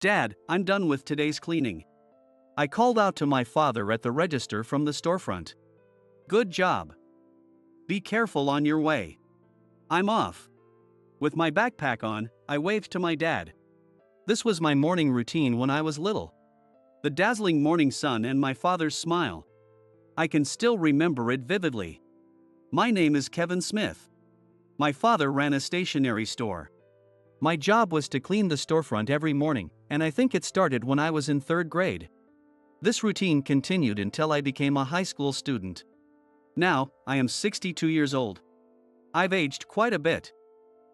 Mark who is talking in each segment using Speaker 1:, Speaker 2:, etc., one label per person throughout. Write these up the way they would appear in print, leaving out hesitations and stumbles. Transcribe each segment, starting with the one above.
Speaker 1: Dad, I'm done with today's cleaning. I called out to my father at the register from the storefront. Good job. Be careful on your way. I'm off. With my backpack on, I waved to my dad. This was my morning routine when I was little. The dazzling morning sun and my father's smile. I can still remember it vividly. My name is Kevin Smith. My father ran a stationery store. My job was to clean the storefront every morning, and I think it started when I was in 3rd grade. This routine continued until I became a high school student. Now, I am 62 years old. I've aged quite a bit.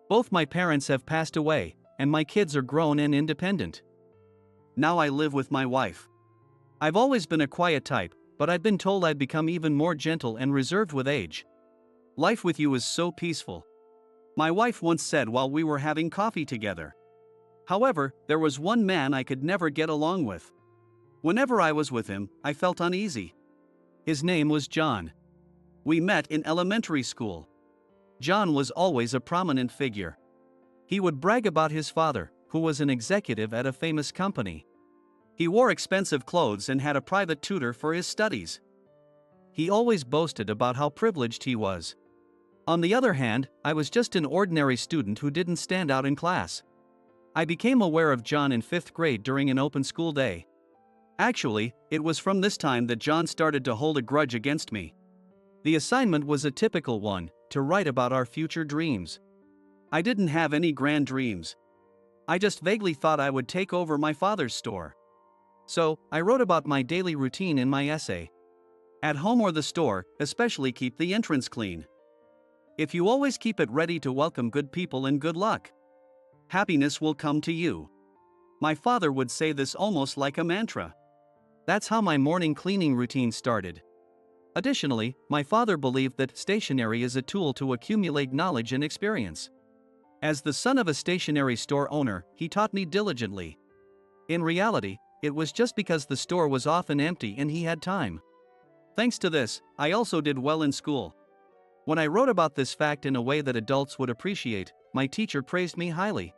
Speaker 1: Both my parents have passed away, and my kids are grown and independent. Now I live with my wife. I've always been a quiet type, but I've been told I'd become even more gentle and reserved with age. Life with you is so peaceful. My wife once said while we were having coffee together. However, there was one man I could never get along with. Whenever I was with him, I felt uneasy. His name was John. We met in elementary school. John was always a prominent figure. He would brag about his father, who was an executive at a famous company. He wore expensive clothes and had a private tutor for his studies. He always boasted about how privileged he was. On the other hand, I was just an ordinary student who didn't stand out in class. I became aware of John in 5th grade during an open school day. Actually, it was from this time that John started to hold a grudge against me. The assignment was a typical one, to write about our future dreams. I didn't have any grand dreams. I just vaguely thought I would take over my father's store. So, I wrote about my daily routine in my essay. At home or the store, especially keep the entrance clean. If you always keep it ready to welcome good people and good luck, happiness will come to you. My father would say this almost like a mantra. That's how my morning cleaning routine started. Additionally, my father believed that stationery is a tool to accumulate knowledge and experience. As the son of a stationery store owner, he taught me diligently. In reality, it was just because the store was often empty and he had time. Thanks to this, I also did well in school. When I wrote about this fact in a way that adults would appreciate, my teacher praised me highly.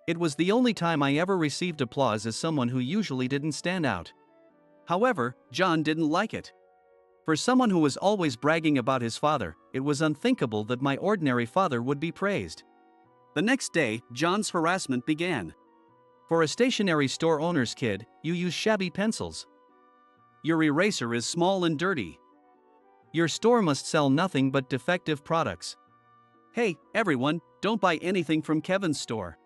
Speaker 1: It was the only time I ever received applause as someone who usually didn't stand out. However, John didn't like it. For someone who was always bragging about his father, it was unthinkable that my ordinary father would be praised. The next day, John's harassment began. For a stationery store owner's kid, you use shabby pencils. Your eraser is small and dirty. Your store must sell nothing but defective products. Hey, everyone, don't buy anything from Kevin's store.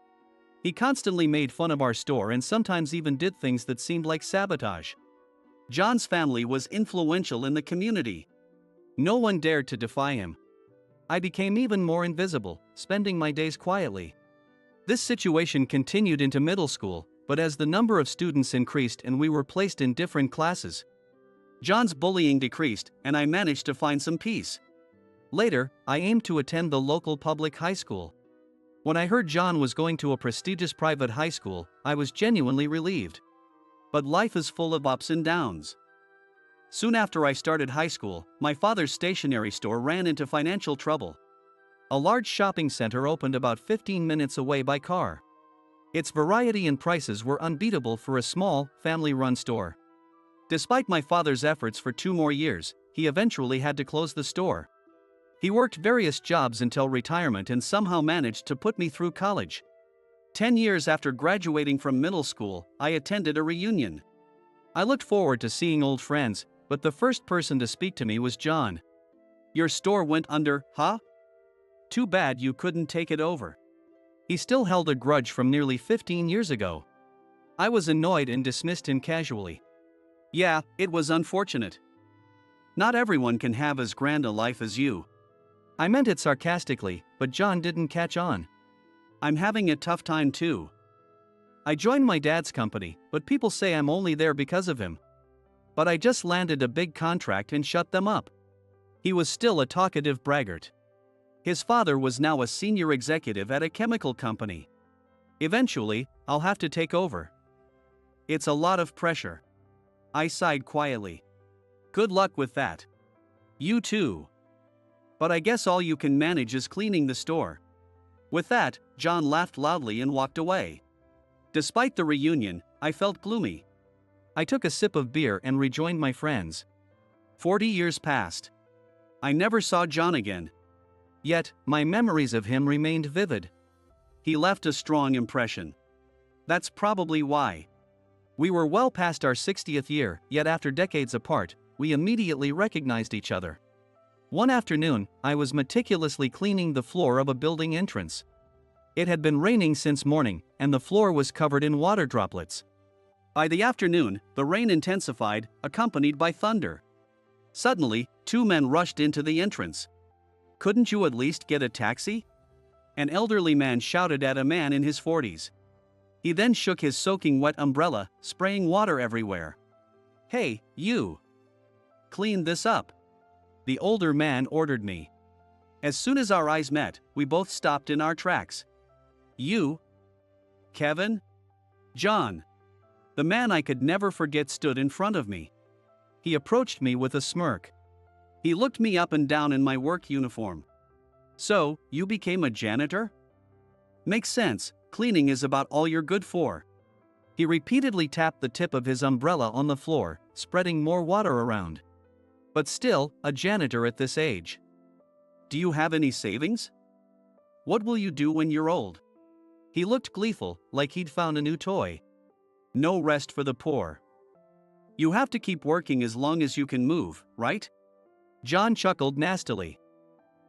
Speaker 1: He constantly made fun of our store and sometimes even did things that seemed like sabotage. John's family was influential in the community. No one dared to defy him. I became even more invisible, spending my days quietly. This situation continued into middle school, but as the number of students increased and we were placed in different classes, John's bullying decreased and I managed to find some peace. Later, I aimed to attend the local public high school. When I heard John was going to a prestigious private high school, I was genuinely relieved. But life is full of ups and downs. Soon after I started high school, my father's stationery store ran into financial trouble. A large shopping center opened about 15 minutes away by car. Its variety and prices were unbeatable for a small, family-run store. Despite my father's efforts for 2 more years, he eventually had to close the store. He worked various jobs until retirement and somehow managed to put me through college. 10 years after graduating from middle school, I attended a reunion. I looked forward to seeing old friends, but the first person to speak to me was John. "Your store went under, huh? Too bad you couldn't take it over." He still held a grudge from nearly 15 years ago. I was annoyed and dismissed him casually. "Yeah, it was unfortunate. Not everyone can have as grand a life as you." I meant it sarcastically, but John didn't catch on. "I'm having a tough time too. I joined my dad's company, but people say I'm only there because of him. But I just landed a big contract and shut them up." He was still a talkative braggart. His father was now a senior executive at a chemical company. "Eventually, I'll have to take over. It's a lot of pressure." I sighed quietly. "Good luck with that. You too. But I guess all you can manage is cleaning the store." With that, John laughed loudly and walked away. Despite the reunion, I felt gloomy. I took a sip of beer and rejoined my friends. 40 years passed. I never saw John again. Yet, my memories of him remained vivid. He left a strong impression. That's probably why. We were well past our 60th year, yet after decades apart, we immediately recognized each other. One afternoon, I was meticulously cleaning the floor of a building entrance. It had been raining since morning, and the floor was covered in water droplets. By the afternoon, the rain intensified, accompanied by thunder. Suddenly, two men rushed into the entrance. "Couldn't you at least get a taxi?" An elderly man shouted at a man in his 40s. He then shook his soaking wet umbrella, spraying water everywhere. "Hey, you! Clean this up," the older man ordered me. As soon as our eyes met, we both stopped in our tracks. "You? Kevin?" "John." The man I could never forget stood in front of me. He approached me with a smirk. He looked me up and down in my work uniform. "So, you became a janitor?" "Makes sense, cleaning is about all you're good for." He repeatedly tapped the tip of his umbrella on the floor, spreading more water around. "But still, a janitor at this age. Do you have any savings? What will you do when you're old?" He looked gleeful, like he'd found a new toy. "No rest for the poor. You have to keep working as long as you can move, right?" John chuckled nastily.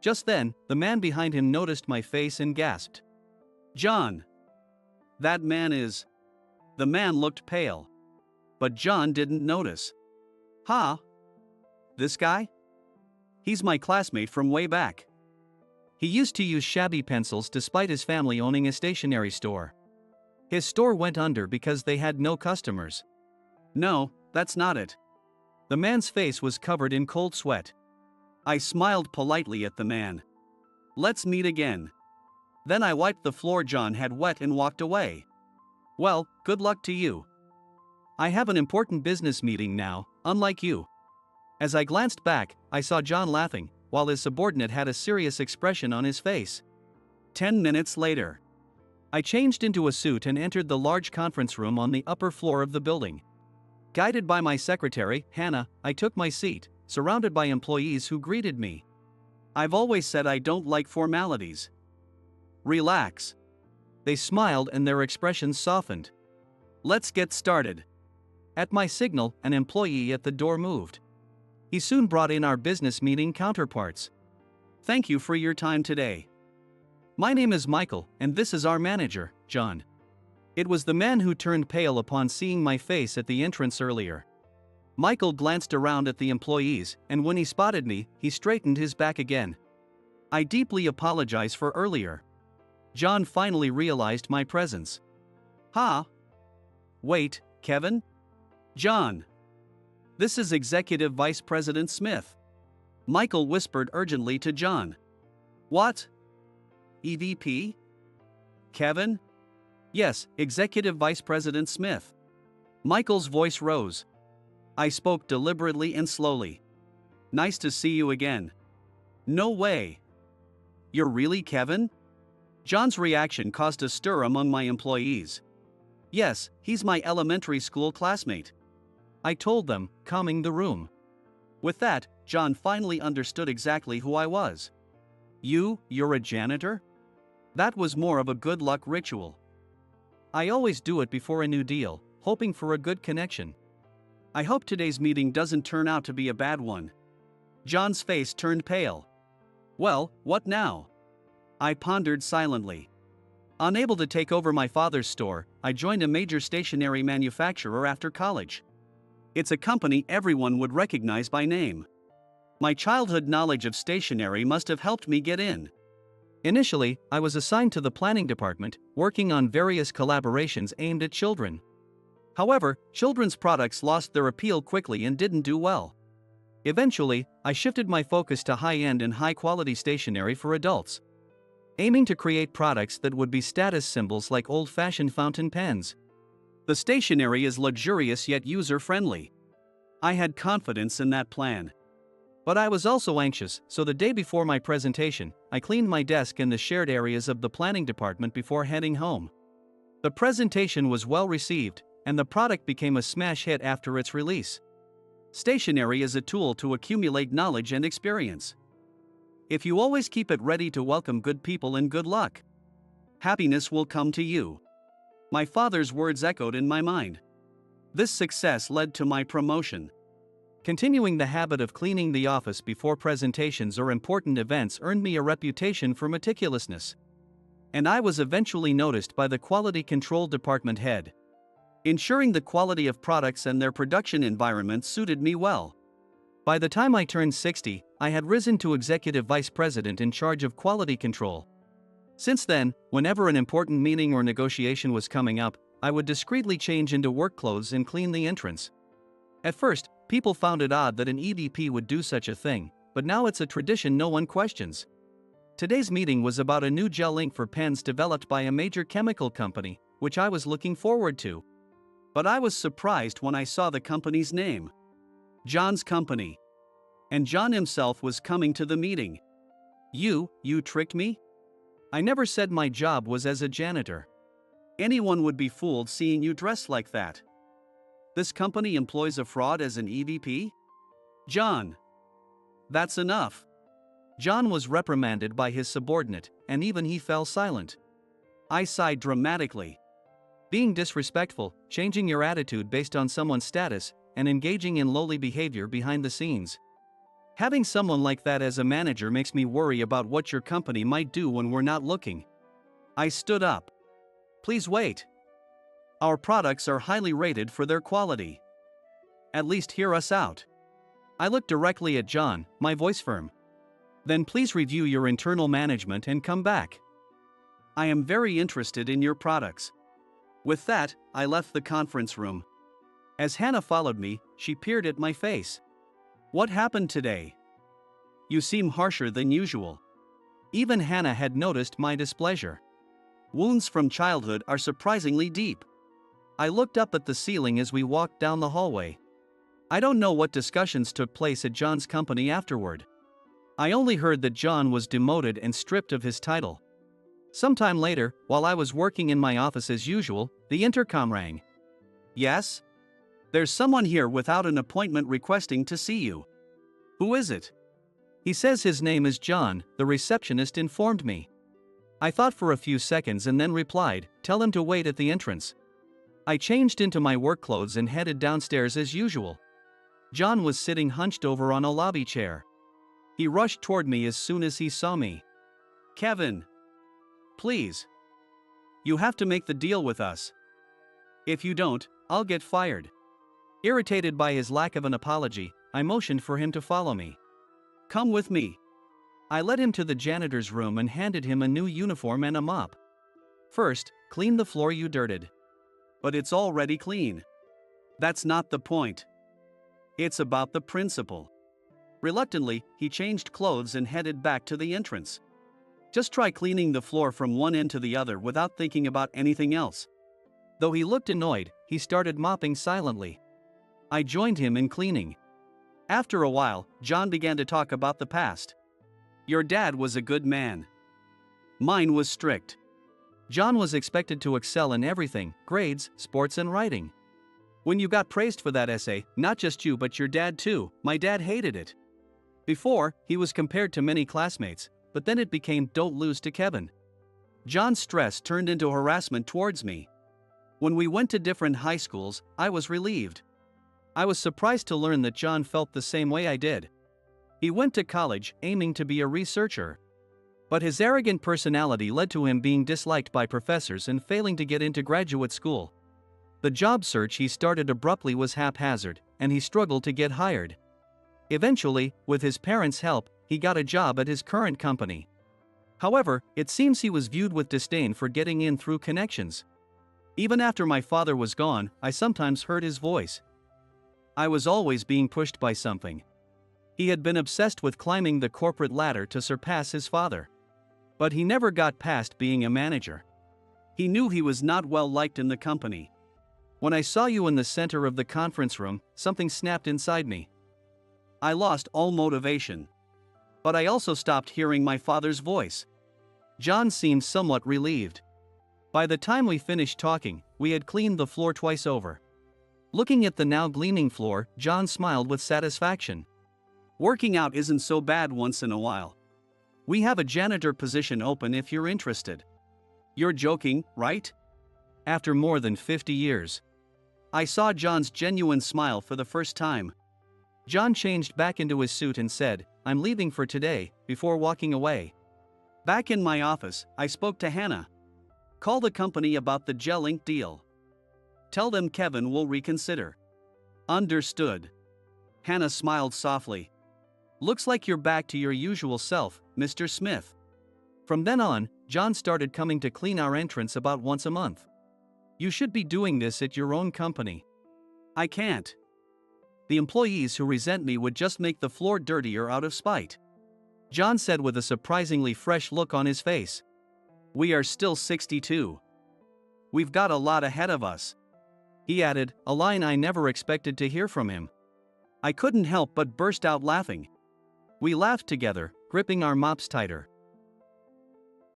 Speaker 1: Just then, the man behind him noticed my face and gasped. "John! That man is..." The man looked pale. But John didn't notice. "Huh? This guy? He's my classmate from way back. He used to use shabby pencils despite his family owning a stationery store. His store went under because they had no customers." "No, that's not it." The man's face was covered in cold sweat. I smiled politely at the man. "Let's meet again." Then I wiped the floor John had wet and walked away. "Well, good luck to you. I have an important business meeting now, unlike you." As I glanced back, I saw John laughing, while his subordinate had a serious expression on his face. 10 minutes later, I changed into a suit and entered the large conference room on the upper floor of the building. Guided by my secretary, Hannah, I took my seat, surrounded by employees who greeted me. I've always said I don't like formalities. Relax. They smiled and their expressions softened. Let's get started. At my signal, an employee at the door moved. He soon brought in our business meeting counterparts. Thank you for your time today. My name is Michael, and this is our manager, John. It was the man who turned pale upon seeing my face at the entrance earlier. Michael glanced around at the employees, and when he spotted me, he straightened his back again. I deeply apologize for earlier. John finally realized my presence. Huh? Wait, Kevin? John. This is Executive Vice President Smith. Michael whispered urgently to John. What? EVP? Kevin? Yes, Executive Vice President Smith. Michael's voice rose. I spoke deliberately and slowly. Nice to see you again. No way. You're really Kevin? John's reaction caused a stir among my employees. Yes, he's my elementary school classmate. I told them, calming the room. With that, John finally understood exactly who I was. You're a janitor? That was more of a good luck ritual. I always do it before a new deal, hoping for a good connection. I hope today's meeting doesn't turn out to be a bad one. John's face turned pale. Well, what now? I pondered silently. Unable to take over my father's store, I joined a major stationery manufacturer after college. It's a company everyone would recognize by name. My childhood knowledge of stationery must have helped me get in. Initially, I was assigned to the planning department, working on various collaborations aimed at children. However, children's products lost their appeal quickly and didn't do well. Eventually, I shifted my focus to high-end and high-quality stationery for adults, aiming to create products that would be status symbols like old-fashioned fountain pens. The stationery is luxurious yet user-friendly. I had confidence in that plan. But I was also anxious, so the day before my presentation, I cleaned my desk in the shared areas of the planning department before heading home. The presentation was well received, and the product became a smash hit after its release. Stationery is a tool to accumulate knowledge and experience. If you always keep it ready to welcome good people and good luck, happiness will come to you. My father's words echoed in my mind. This success led to my promotion. Continuing the habit of cleaning the office before presentations or important events earned me a reputation for meticulousness. And I was eventually noticed by the quality control department head. Ensuring the quality of products and their production environment suited me well. By the time I turned 60, I had risen to executive vice president in charge of quality control. Since then, whenever an important meeting or negotiation was coming up, I would discreetly change into work clothes and clean the entrance. At first, people found it odd that an EVP would do such a thing, but now it's a tradition no one questions. Today's meeting was about a new gel ink for pens developed by a major chemical company, which I was looking forward to. But I was surprised when I saw the company's name. John's Company. And John himself was coming to the meeting. You tricked me? I never said my job was as a janitor. Anyone would be fooled seeing you dressed like that. This company employs a fraud as an EVP? John. That's enough. John was reprimanded by his subordinate, and even he fell silent. I sighed dramatically. Being disrespectful, changing your attitude based on someone's status, and engaging in lowly behavior behind the scenes. Having someone like that as a manager makes me worry about what your company might do when we're not looking. I stood up. Please wait. Our products are highly rated for their quality. At least hear us out. I looked directly at John, my voice firm. Then please review your internal management and come back. I am very interested in your products. With that, I left the conference room. As Hannah followed me, she peered at my face. What happened today? You seem harsher than usual. Even Hannah had noticed my displeasure. Wounds from childhood are surprisingly deep. I looked up at the ceiling as we walked down the hallway. I don't know what discussions took place at John's company afterward. I only heard that John was demoted and stripped of his title. Sometime later, while I was working in my office as usual, the intercom rang. Yes? There's someone here without an appointment requesting to see you. Who is it? He says his name is John, the receptionist informed me. I thought for a few seconds and then replied, tell him to wait at the entrance. I changed into my work clothes and headed downstairs as usual. John was sitting hunched over on a lobby chair. He rushed toward me as soon as he saw me. Kevin. Please. You have to make the deal with us. If you don't, I'll get fired. Irritated by his lack of an apology, I motioned for him to follow me. Come with me. I led him to the janitor's room and handed him a new uniform and a mop. First, clean the floor you dirted. But it's already clean. That's not the point. It's about the principle. Reluctantly, he changed clothes and headed back to the entrance. Just try cleaning the floor from one end to the other without thinking about anything else. Though he looked annoyed, he started mopping silently. I joined him in cleaning. After a while, John began to talk about the past. Your dad was a good man. Mine was strict. John was expected to excel in everything, grades, sports and writing. When you got praised for that essay, not just you but your dad too, my dad hated it. Before, he was compared to many classmates, but then it became don't lose to Kevin. John's stress turned into harassment towards me. When we went to different high schools, I was relieved. I was surprised to learn that John felt the same way I did. He went to college aiming to be a researcher. But his arrogant personality led to him being disliked by professors and failing to get into graduate school. The job search he started abruptly was haphazard, and he struggled to get hired. Eventually, with his parents' help, he got a job at his current company. However, it seems he was viewed with disdain for getting in through connections. Even after my father was gone, I sometimes heard his voice. I was always being pushed by something. He had been obsessed with climbing the corporate ladder to surpass his father. But he never got past being a manager. He knew he was not well liked in the company. When I saw you in the center of the conference room, something snapped inside me. I lost all motivation. But I also stopped hearing my father's voice. John seemed somewhat relieved. By the time we finished talking, we had cleaned the floor twice over. Looking at the now gleaming floor, John smiled with satisfaction. Working out isn't so bad once in a while. We have a janitor position open if you're interested. You're joking, right? After more than 50 years. I saw John's genuine smile for the first time. John changed back into his suit and said, "I'm leaving for today," before walking away. Back in my office, I spoke to Hannah. Call the company about the gel ink deal. Tell them Kevin will reconsider. Understood. Hannah smiled softly. Looks like you're back to your usual self, Mr. Smith. From then on, John started coming to clean our entrance about once a month. You should be doing this at your own company. I can't. The employees who resent me would just make the floor dirtier out of spite. John said with a surprisingly fresh look on his face. We are still 62. We've got a lot ahead of us. He added, a line I never expected to hear from him. I couldn't help but burst out laughing. We laughed together, gripping our mops tighter.